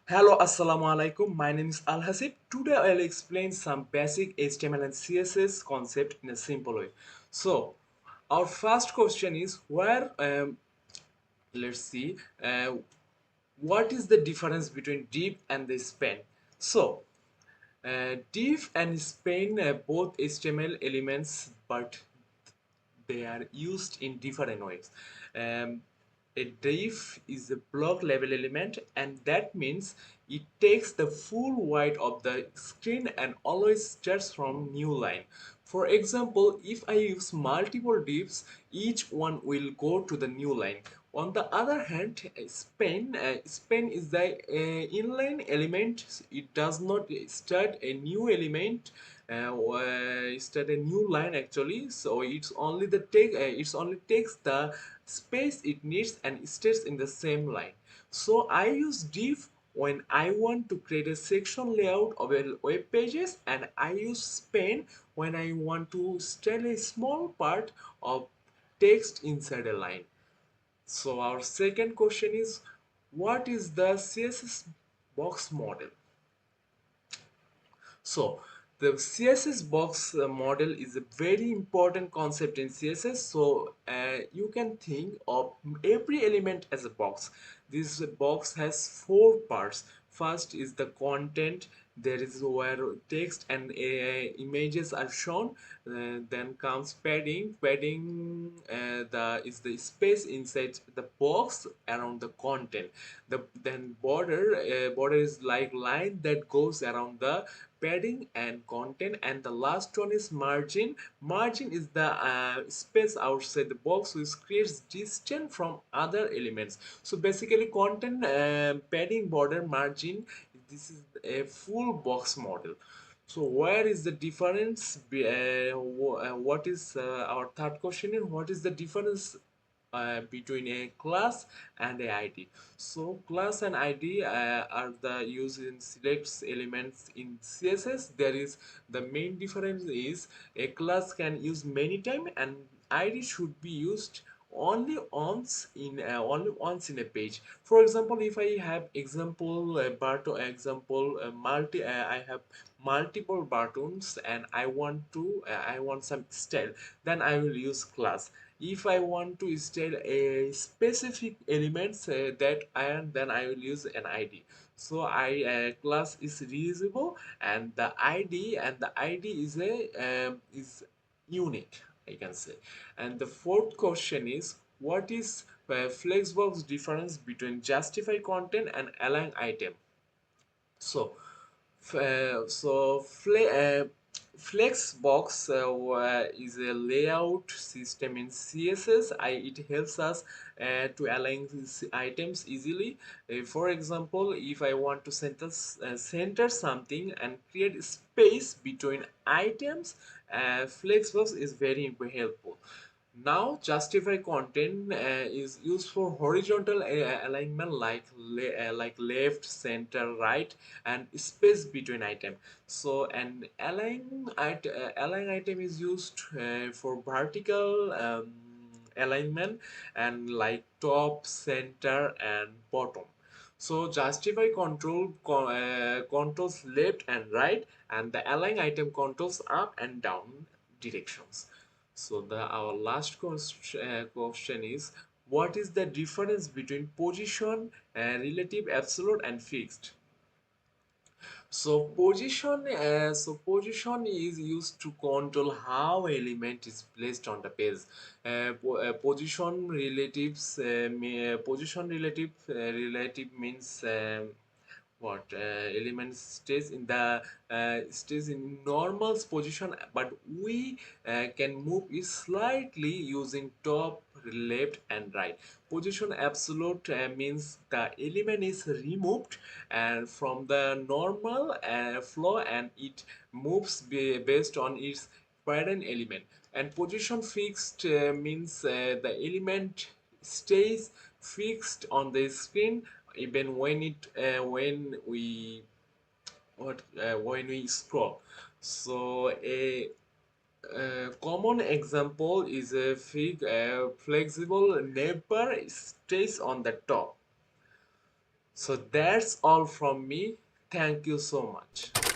Hello, assalamu alaikum. My name is Al Hasib. Today I'll explain some basic HTML and CSS concept in a simple way. So, our first question is let's see, what is the difference between div and the span? So, div and span both HTML elements, but they are used in different ways. Um, a div is a block level element, and that means it takes the full width of the screen and always starts from new line. For example, if I use multiple divs, each one will go to the new line. On the other hand, span is the inline element. It does not start a new element, start a new line actually. So it's only takes the space it needs and stays in the same line. So I use div when I want to create a section layout of a web pages, and I use span when I want to style a small part of text inside a line. So our second question is, what is the CSS box model? So the CSS box model is a very important concept in CSS. So you can think of every element as a box. This box has four parts. First is the content. There is where text and images are shown. Then comes padding. Padding the is the space inside the box around the content. Then border is like line that goes around the padding and content, and the last one is margin is the space outside the box which creates distance from other elements. So basically content, padding, border, margin, this is a full box model. So where is the difference what is our third question is, what is the difference between a class and a ID. So class and ID are the used in selects elements in CSS. There is the main difference is a class can use many time, and ID should be used only once in a page. For example, if I have example button example multi I have multiple buttons and I want some style, then I will use class. If I want to style a specific elements that then I will use an ID. So I class is reusable, and the ID is a is unique, I can say. And the fourth question is, what is flexbox difference between justify content and align item? So Flexbox is a layout system in CSS. It helps us to align these items easily. For example, if I want to center something and create space between items, Flexbox is very helpful. Now, justify content is used for horizontal alignment like left, center, right, and space between item. So, an align item is used for vertical alignment and like top, center, and bottom. So, justify controls left and right, and the align item controls up and down directions. So our last question is, what is the difference between position, relative, absolute, and fixed? So position is used to control how element is placed on the page. Position relative means what element stays in normal position, but we can move it slightly using top, left, and right. Position absolute means the element is removed and from the normal flow, and it moves based on its parent element. And position fixed means the element stays fixed on the screen even when we scroll. So a common example is a flexible neighbor stays on the top. So that's all from me. Thank you so much.